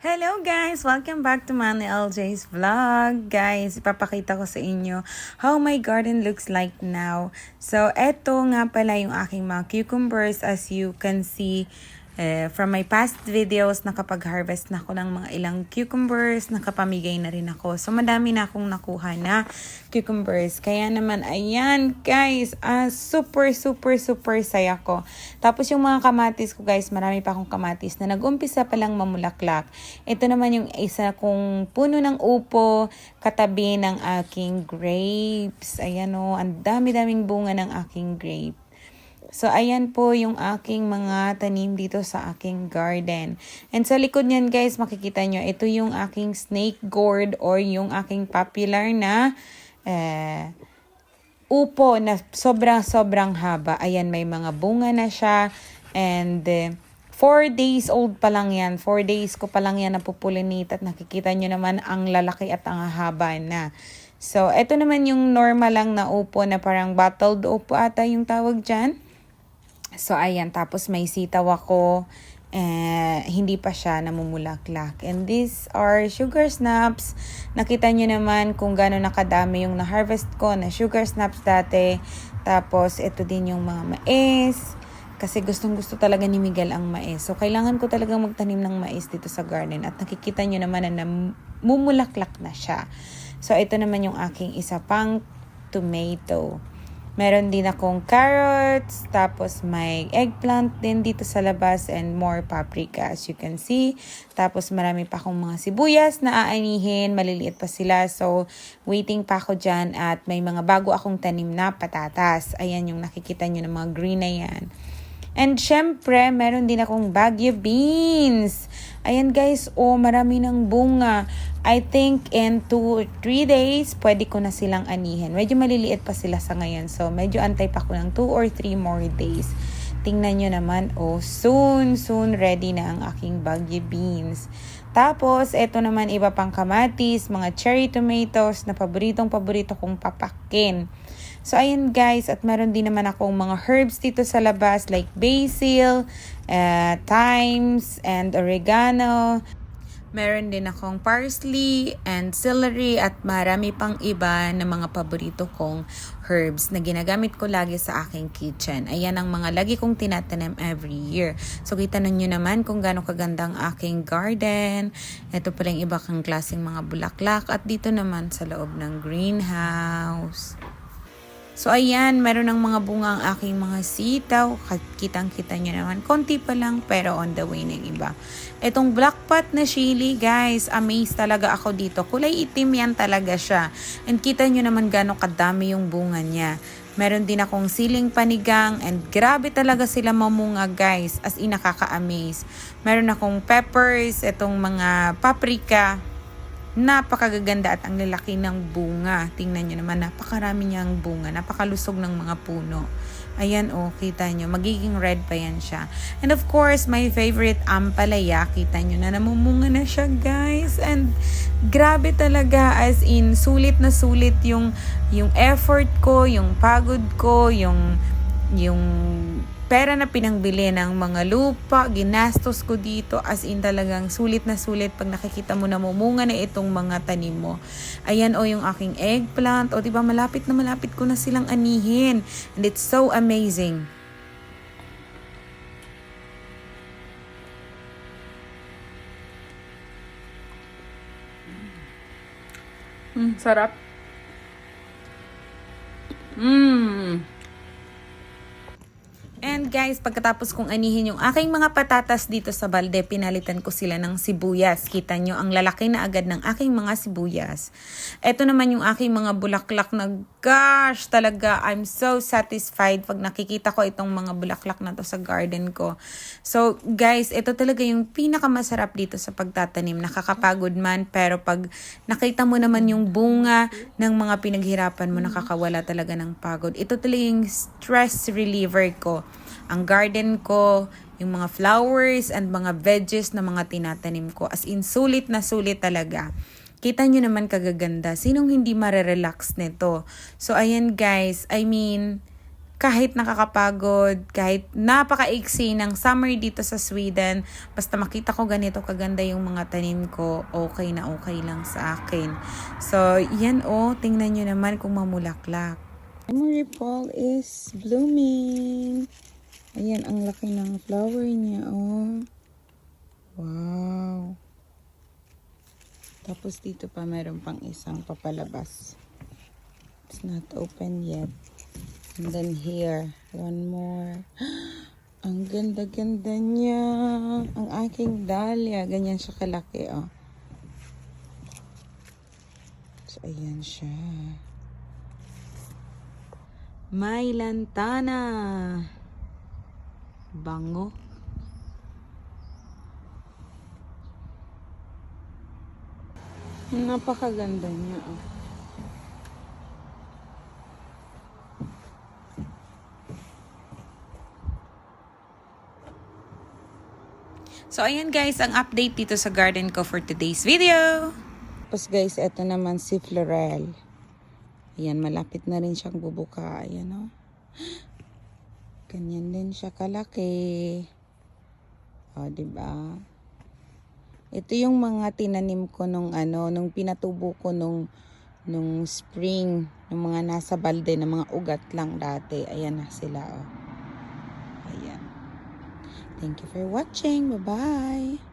Hello guys! Welcome back to Manny LJ's vlog. Guys, ipapakita ko sa inyo how my garden looks like now. So, eto nga pala yung aking mga cucumbers. As you can see from my past videos, nakapag-harvest na ako ng mga ilang cucumbers. Nakapamigay na rin ako. So, madami na akong nakuha na cucumbers. Kaya naman, ayan guys, super saya ko. Tapos yung mga kamatis ko guys, marami pa akong kamatis na nag-umpisa pa lang mamulaklak. Ito naman yung isa kong puno ng upo, katabi ng aking grapes. Ayan o, ang dami-daming bunga ng aking grape. So, ayan po yung aking mga tanim dito sa aking garden. And sa likod niyan guys, makikita nyo, ito yung aking snake gourd or yung aking popular na upo na sobrang haba. Ayan, may mga bunga na siya. And 4 days old pa lang yan. 4 days ko pa lang yan napupulinate at nakikita nyo naman ang lalaki at ang haba na. So, ito naman yung normal lang na upo na parang bottled upo ata yung tawag dyan. So, ayan. Tapos may sitaw ako. Hindi pa siya namumulaklak. And these are sugar snaps. Nakita nyo naman kung gano'n nakadami yung na-harvest ko na sugar snaps dati. Tapos, ito din yung mga mais. Kasi gustong-gusto talaga ni Miguel ang mais. So, kailangan ko talaga magtanim ng mais dito sa garden. At nakikita nyo naman na namumulaklak na siya. So, ito naman yung aking isa pang tomato. Meron din akong carrots, tapos may eggplant din dito sa labas and more paprika as you can see. Tapos marami pa akong mga sibuyas na aanihin, maliliit pa sila. So waiting pa ako dyan at may mga bago akong tanim na patatas. Ayan yung nakikita nyo ng mga green na yan. And syempre, meron din akong Baguio beans. Ayan guys, marami ng bunga. I think in 2 or 3 days, pwede ko na silang anihin. Medyo maliliit pa sila sa ngayon. So, medyo antay pa ko ng 2 or 3 more days. Tingnan nyo naman, soon ready na ang aking Baguio beans. Tapos, eto naman iba pang kamatis, mga cherry tomatoes na paborito kong papakin. So, ayan guys, at meron din naman akong mga herbs dito sa labas like basil, thyme, and oregano. Meron din akong parsley and celery at marami pang iba na mga paborito kong herbs na ginagamit ko lagi sa aking kitchen. Ayan ang mga lagi kong tinatanim every year. So, kita ninyo naman kung gaano kaganda ang aking garden. Ito pala yung iba kang klaseng mga bulaklak at dito naman sa loob ng greenhouse. So, ayan, meron ng mga bunga ang aking mga sitaw. Kitang-kita nyo naman. Konti pa lang, pero on the way ng iba. Itong black pot na chili, guys, amazed talaga ako dito. Kulay itim yan talaga siya. And kita nyo naman gano'ng kadami yung bunga niya. Meron din akong siling panigang and grabe talaga sila mamunga guys. As in, nakaka-amaze. Meron akong peppers, itong mga paprika. Napakagaganda at ang lalaki ng bunga. Tingnan nyo naman, napakarami niyang bunga. Napakalusog ng mga puno. Ayan kita nyo. Magiging red pa yan siya. And of course, my favorite ampalaya. Kita nyo na namumunga na siya guys. And grabe talaga. As in, sulit na sulit yung effort ko, yung pagod ko, yung pera na pinangbili ng mga lupa, ginastos ko dito, as in talagang sulit na sulit pag nakikita mo na mumunga na itong mga tanim mo. Ayan yung aking eggplant. Diba malapit ko na silang anihin. And it's so amazing. Sarap. And guys, pagkatapos kong anihin yung aking mga patatas dito sa balde, pinalitan ko sila ng sibuyas. Kita nyo, ang lalaki na agad ng aking mga sibuyas. Ito naman yung aking mga bulaklak na gosh, talaga, I'm so satisfied pag nakikita ko itong mga bulaklak na to sa garden ko. So guys, ito talaga yung pinakamasarap dito sa pagtatanim. Nakakapagod man, pero pag nakita mo naman yung bunga ng mga pinaghirapan mo, nakakawala talaga ng pagod. Ito talaga yung stress reliever ko. Ang garden ko, yung mga flowers and mga veggies na mga tinatanim ko. As in, sulit na sulit talaga. Kita nyo naman kagaganda. Sinong hindi marerelax nito? So, ayan guys, I mean, kahit nakakapagod, kahit napaka-iksi ng summer dito sa Sweden, basta makita ko ganito kaganda yung mga tanim ko, okay na okay lang sa akin. So, yan tingnan nyo naman kung mamulaklak. Memory Fall is blooming. Ayan, ang laki ng flower niya, Wow. Tapos dito pa meron pang isang papalabas. It's not open yet. And then here, one more. Ang ganda-ganda niya. Ang aking dahlia. Ganyan siya kalaki, So, ayan siya. May lantana. Bango. Napakaganda niya, So, ayan guys, ang update dito sa garden ko for today's video. Tapos guys, eto naman si Florel. Ayan, malapit na rin siyang bubuka. Ayan, Ganyan din siya kalaki. Diba? Ito yung mga tinanim ko nung pinatubo ko nung spring, ng mga nasa balde na mga ugat lang dati. Ayan na sila, Ayan. Thank you for watching. Bye-bye.